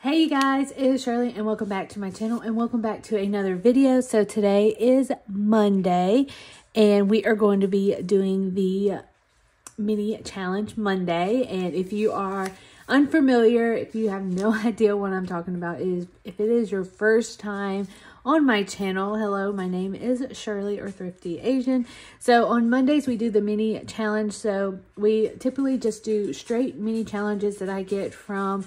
Hey you guys, it is Shirley and welcome back to my channel and welcome back to another video. So today is Monday and we are going to be doing the mini challenge Monday. And if you are unfamiliar, if you have no idea what I'm talking about, if it is your first time on my channel, hello, my name is Shirley or Thrifty Asian. So on Mondays we do the mini challenge. So we typically just do straight mini challenges that I get from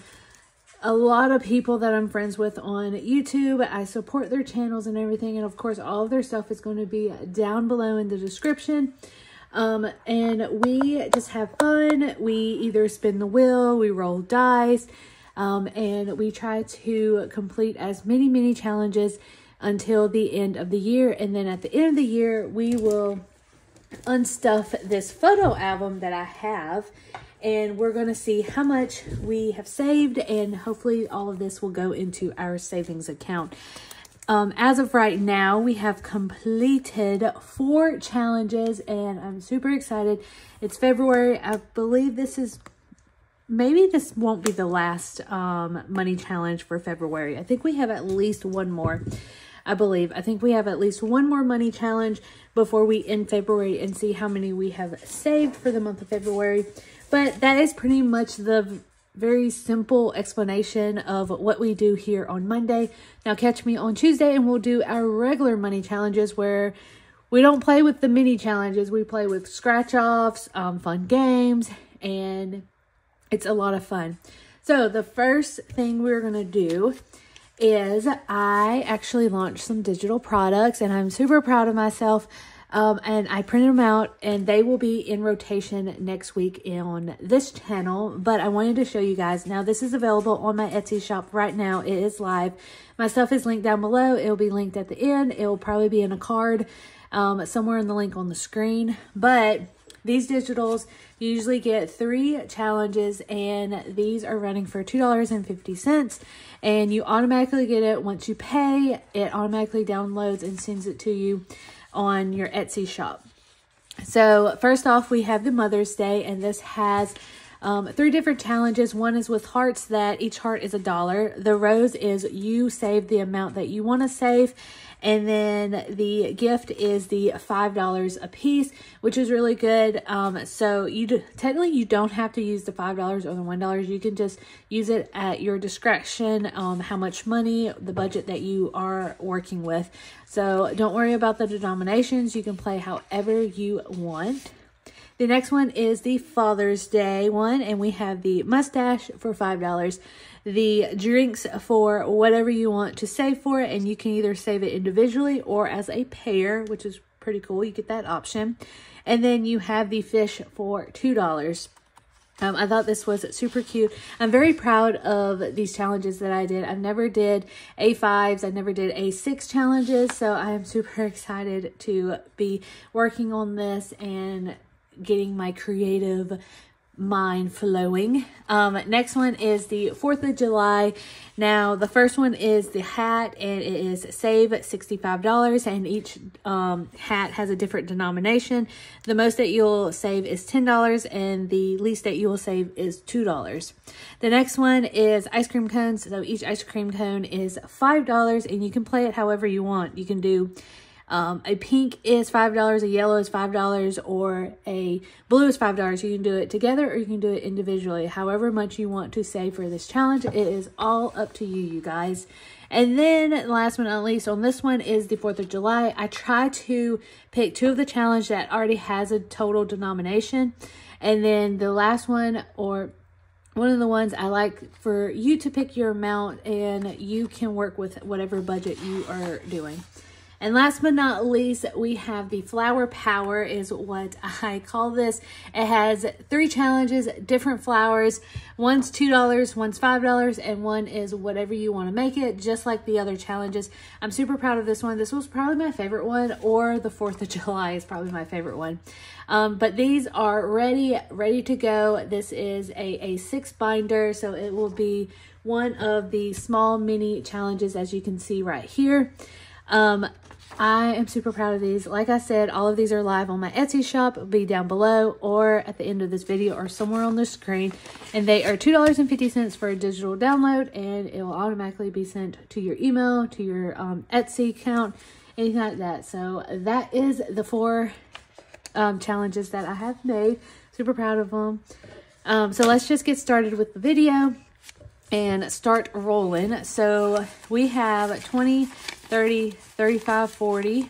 a lot of people that I'm friends with on YouTube. I support their channels and everything, and of course all of their stuff is going to be down below in the description. And we just have fun. We either spin the wheel, we roll dice, and we try to complete as many challenges until the end of the year. And then at the end of the year we will unstuff this photo album that I have, and we're going to see how much we have saved, and hopefully all of this will go into our savings account. As of right now, we have completed 4 challenges, and I'm super excited. It's February. I believe maybe this won't be the last money challenge for February. I think we have at least one more. I think we have at least one more money challenge before we end February and see how many we have saved for the month of February. But that is pretty much the very simple explanation of what we do here on Monday. Now catch me on Tuesday and we'll do our regular money challenges where we don't play with the mini challenges. We play with scratch-offs, fun games, and it's a lot of fun. So the first thing we're going to do is I actually launched some digital products, and I'm super proud of myself. And I printed them out, and they will be in rotation next week on this channel. But I wanted to show you guys. Now, this is available on my Etsy shop right now. It is live. My stuff is linked down below. It will be linked at the end. It will probably be in a card somewhere in the link on the screen. But these digitals, you usually get 3 challenges, and these are running for $2.50. And you automatically get it once you pay. It automatically downloads and sends it to you on your Etsy shop. So first off, we have the Mother's Day, and this has 3 different challenges. One is with hearts, that each heart is $1. The rose is you save the amount that you want to save. And then the gift is the $5 a piece, which is really good. So technically you don't have to use the $5 or the $1. You can just use it at your discretion, how much money, the budget that you are working with. So don't worry about the denominations. You can play however you want. The next one is the Father's Day one, and we have the mustache for $5. The drinks for whatever you want to save for it, and you can either save it individually or as a pair, which is pretty cool. You get that option. And then you have the fish for $2. I thought this was super cute. I'm very proud of these challenges that I did. I never did A5s. I never did A6 challenges. So I am super excited to be working on this and getting my creative mind flowing. Next one is the 4th of July. Now the first one is the hat, and it is save $65, and each hat has a different denomination. The most that you'll save is $10, and the least that you will save is $2. The next one is ice cream cones. So each ice cream cone is $5, and you can play it however you want. You can do a pink is $5, a yellow is $5, or a blue is $5. You can do it together or you can do it individually. However much you want to save for this challenge, it is all up to you, you guys. And then last but not least, on this one is the 4th of July. I try to pick 2 of the challenge that already has a total denomination. And then the last one, or one of the ones, I like for you to pick your amount, and you can work with whatever budget you are doing. And last but not least, we have the Flower Power is what I call this. It has 3 challenges, different flowers. One's $2, one's $5, and one is whatever you want to make it, just like the other challenges. I'm super proud of this one. This was probably my favorite one, or the 4th of July is probably my favorite one. But these are ready to go. This is a 6 binder, so it will be one of the small mini challenges, as you can see right here. I am super proud of these. Like I said, all of these are live on my Etsy shop. It'll be down below or at the end of this video or somewhere on the screen. And they are $2.50 for a digital download, and it will automatically be sent to your email, to your Etsy account, anything like that. So that is the 4 challenges that I have made. Super proud of them. So let's just get started with the video and start rolling. So we have 20, 30, 35, 40,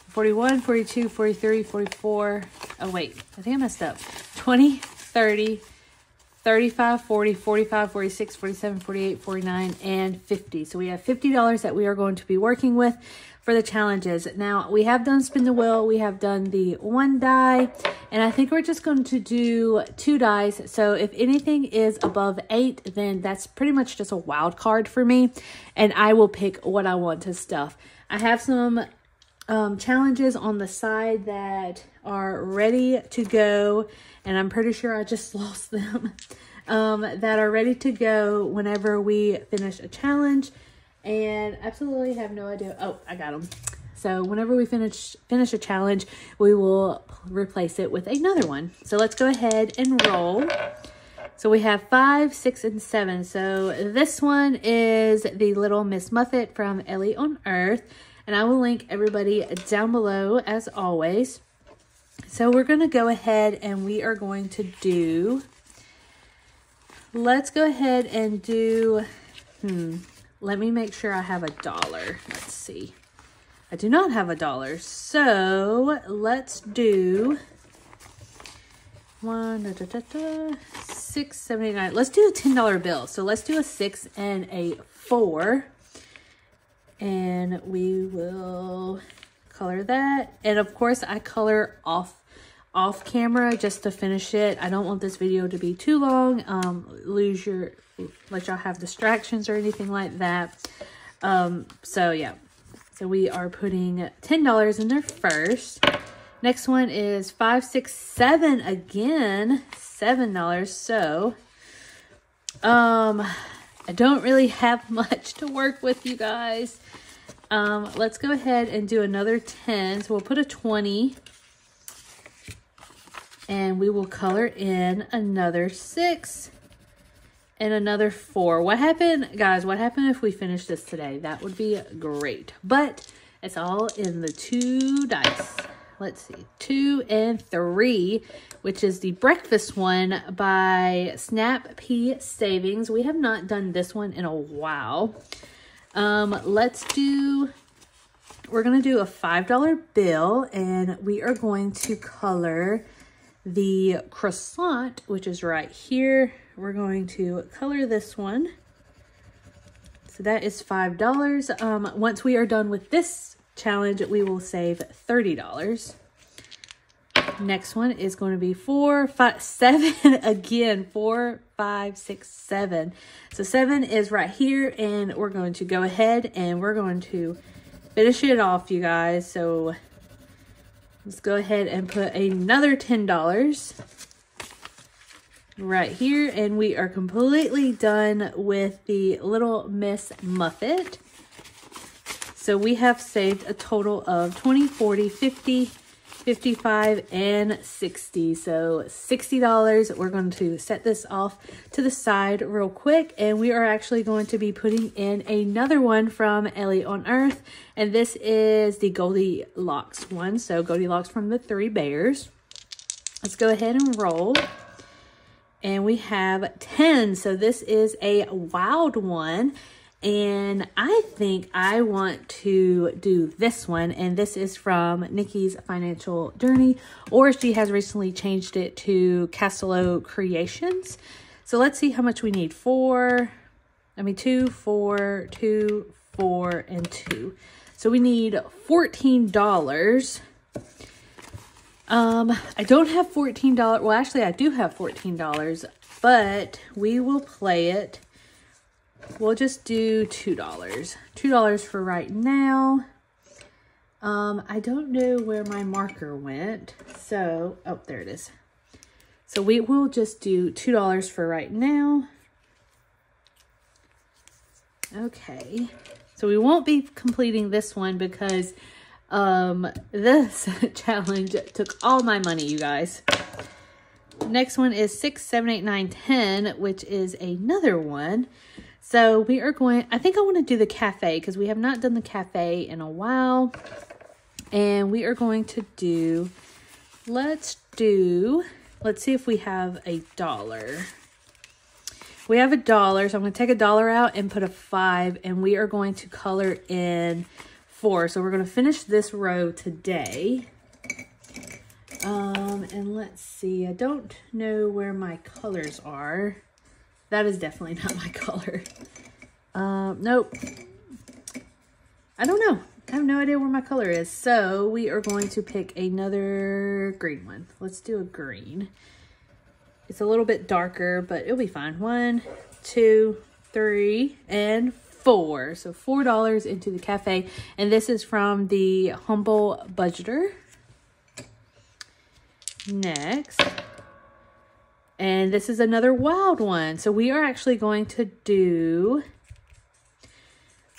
41, 42, 43, 44. Oh, wait, I think I messed up. 20, 30, 35, 40, 45, 46, 47, 48, 49, and 50. So we have $50 that we are going to be working with for the challenges. Now, we have done spin the wheel. We have done the 1 die, and I think we're just going to do 2 dice. So if anything is above 8, then that's pretty much just a wild card for me, and I will pick what I want to stuff. I have some challenges on the side that are ready to go, and I'm pretty sure I just lost them, that are ready to go whenever we finish a challenge. And absolutely have no idea. Oh, I got them. So whenever we finish a challenge, we will replace it with another one. So let's go ahead and roll. So we have 5, 6, and 7. So this one is the Little Miss Muffet from Ellie on Earth. And I will link everybody down below as always. So we're going to go ahead and we are going to do, let's go ahead and do, let me make sure I have $1. Let's see. I do not have $1. So let's do $6.79. Let's do a $10 bill. So let's do a 6 and a 4. And we will color that. And of course I color off camera just to finish it. I don't want this video to be too long. Let y'all have distractions or anything like that. So yeah. So we are putting $10 in there first. Next one is 5, 6, 7 again. $7. So I don't really have much to work with, you guys. Let's go ahead and do another 10. So we'll put a 20. And we will color in another 6 and another 4. What happened, guys? What happened if we finish this today? That would be great. But it's all in the 2 dice. Let's see. 2 and 3, which is the breakfast one by Snap Pea Savings. We have not done this one in a while. We're going to do a $5 bill, and we are going to color the croissant, which is right here. We're going to color this one. So that is $5. Once we are done with this challenge, we will save $30. Next one is going to be 4, 5, 7 again. 4, 5, 6, 7. So 7 is right here, and we're going to go ahead and we're going to finish it off, you guys. So let's go ahead and put another $10 right here, and we are completely done with the Little Miss Muffet. So we have saved a total of 20, 40, 50, 55, and 60. So $60. We're going to set this off to the side real quick, and we are actually going to be putting in another one from Ellie on Earth, and this is the Goldilocks one. So Goldilocks from the 3 Bears. Let's go ahead and roll. And we have 10. So this is a wild one. And I think I want to do this one. And this is from Nikki's Financial Journey. Or she has recently changed it to Castello Creations. So let's see how much we need. 2, 4, 2, 4, and 2. So we need $14. I don't have $14. Well, actually, I do have $14, but we will play it. We'll just do $2. $2 for right now. I don't know where my marker went. So, oh, there it is. So we will just do $2 for right now. Okay. So we won't be completing this one because this challenge took all my money, you guys. Next one is 6, 7, 8, 9, 10, which is another one. So we are going, I think I want to do the cafe because we have not done the cafe in a while. And we are going to do, let's see if we have $1. We have $1, so I'm going to take $1 out and put a 5, and we are going to color in 4. So we're going to finish this row today. And let's see, I don't know where my colors are. That is definitely not my color. Nope. I don't know. I have no idea where my color is. So we are going to pick another green one. Let's do a green. It's a little bit darker, but it'll be fine. 1, 2, 3, and 4. So $4 into the cafe. And this is from the Humble Budgeter. Next. And this is another wild one. So we are actually going to do,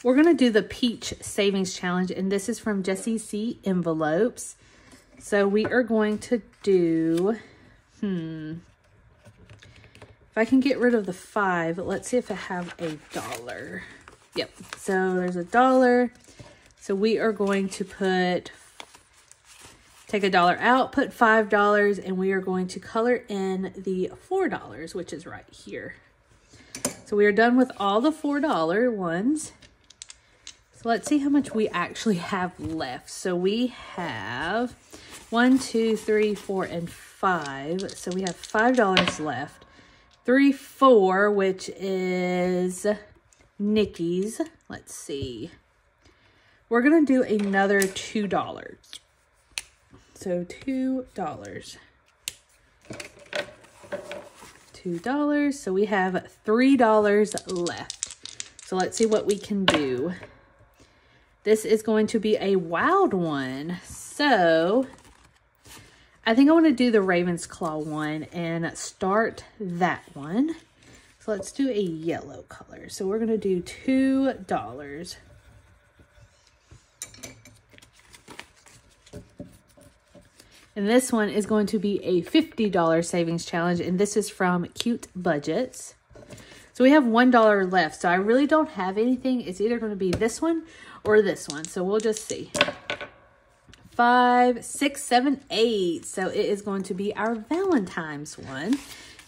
we're going to do the Peach Savings Challenge. And this is from Jessie C Envelopes. So we are going to do, if I can get rid of the 5, let's see if I have $1. Yep. So there's $1. So we are going to take $1 out, put $5, and we are going to color in the $4, which is right here. So we are done with all the $4 ones. So let's see how much we actually have left. So we have 1, 2, 3, 4, and 5. So we have $5 left. 3, 4, which is Nikki's. Let's see. We're going to do another $2. So $2. $2. So we have $3 left. So let's see what we can do. This is going to be a wild one. So I think I want to do the Raven's Claw one and start that one. So let's do a yellow color. So we're going to do $2. And this one is going to be a $50 savings challenge. And this is from Cute Budgets. So we have $1 left. So I really don't have anything. It's either going to be this one or this one. So we'll just see. 5, 6, 7, 8. So it is going to be our Valentine's one.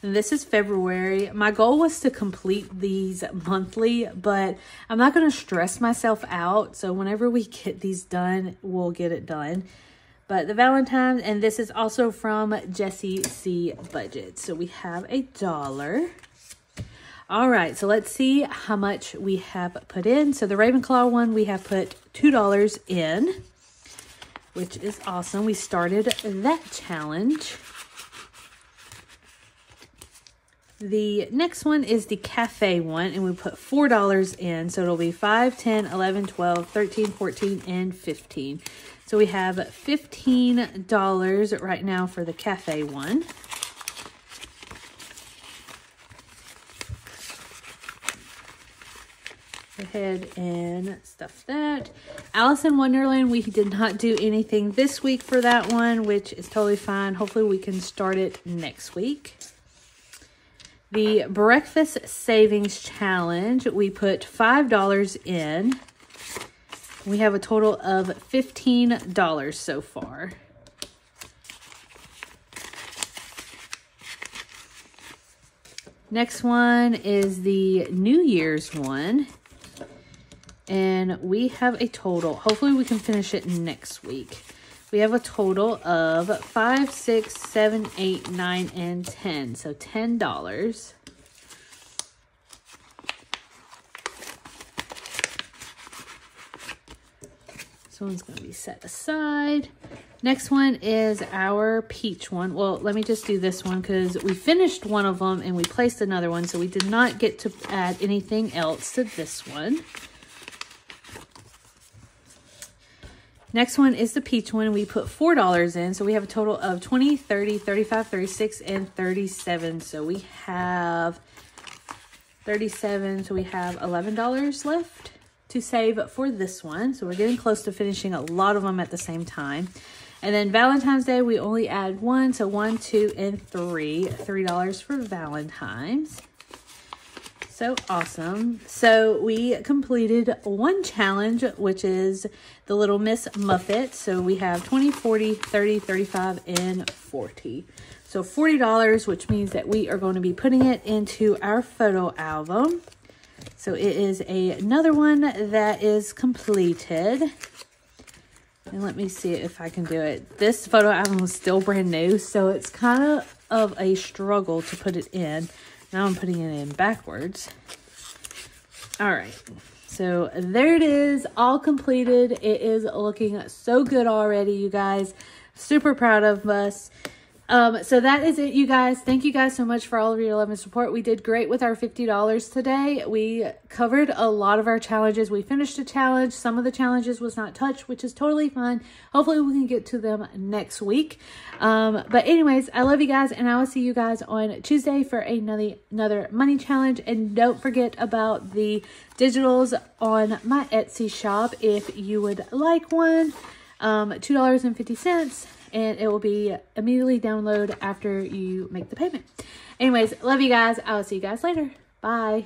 And this is February. My goal was to complete these monthly, but I'm not going to stress myself out. So whenever we get these done, we'll get it done. But the Valentine's, and this is also from Jessie C Budget. So we have $1. All right, so let's see how much we have put in. So the Ravenclaw one, we have put $2 in, which is awesome. We started that challenge. The next one is the cafe one, and we put $4 in. So it'll be 5, 10, 11, 12, 13, 14, and 15. So we have $15 right now for the cafe one. Go ahead and stuff that. Alice in Wonderland, we did not do anything this week for that one, which is totally fine. Hopefully we can start it next week. The Breakfast Savings Challenge, we put $5 in. We have a total of $15 so far. Next one is the New Year's one. And we have a total, hopefully we can finish it next week. We have a total of 5, 6, 7, 8, 9, and 10. So $10. This one's going to be set aside. Next one is our peach one. Well, let me just do this one because we finished one of them and we placed another one. So we did not get to add anything else to this one. Next one is the peach one. We put $4 in. So we have a total of 20, 30, 35, 36, and 37. So we have 37. So we have $11 left to save for this one. So we're getting close to finishing a lot of them at the same time. And then Valentine's Day, we only add one. So 1, 2, and 3. $3 for Valentine's. So awesome. So we completed one challenge, which is the Little Miss Muffet. So we have 20, 40, 30, 35, and 40. So $40, which means that we are going to be putting it into our photo album. So it is another one that is completed. And let me see if I can do it. This photo album was still brand new, so it's kind of a struggle to put it in. Now I'm putting it in backwards. All right. So there it is, all completed. It is looking so good already, you guys. Super proud of us. So that is it, you guys. Thank you guys so much for all of your love and support. We did great with our $50 today. We covered a lot of our challenges. We finished a challenge. Some of the challenges was not touched, which is totally fine. Hopefully we can get to them next week. But anyways, I love you guys, and I will see you guys on Tuesday for another money challenge. And don't forget about the digitals on my Etsy shop if you would like one. $2.50. And it will be immediately download after you make the payment. Anyways, love you guys. I will see you guys later. Bye.